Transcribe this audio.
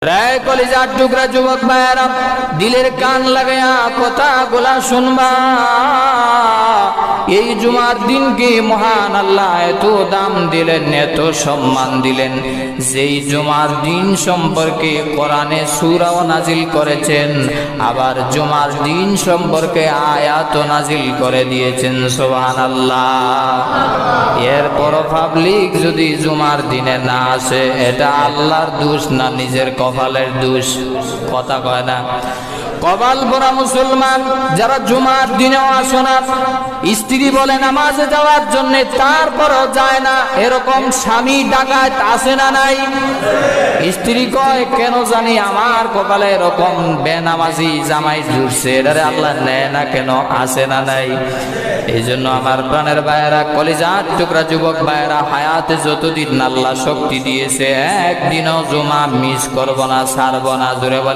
রায় কলিজার টুকরা যুবক ভাইয়েরা, দিলের কান লাগায়া কথাগুলা শুনবা। এই জুমার দিনকে মহান আল্লাহ এত দাম দিলেন, এত সম্মান দিলেন, যেই জুমার দিন সম্পর্কে কোরআনে সূরাও নাজিল করেছেন, আবার জুমার দিন সম্পর্কে আয়াতও নাজিল করে দিয়েছেন। সুবহানাল্লাহ। এরপর পাবলিক যদি জুমার দিনে না আসে, এটা আল্লাহর দোষ না নিজের কপালের দোষ? কথা কয় না? কপাল পোড়া মুসলমান যারা জুমার দিনেও আসে না, স্ত্রী বলে নামাজে যাওয়ার জন্য, তারপরও যায় না, এরকম স্বামী ডাকাত আছে না নাই? স্ত্রী কয় কেন জানি আমার কপালে এরকম বেনামাজি জামাই জুড়ছে, এটারে আল্লাহ নেয় না কেন? আছে না নাই? এই জন্য আমার প্রাণের ভাইয়েরা, কলিজার টুকরা যুবক ভাইয়েরা, হায়াতে যতদিন আল্লাহ শক্তি দিয়েছে, একদিনও জুমা মিস করবো না, ছাড়বো না। জোরে বলে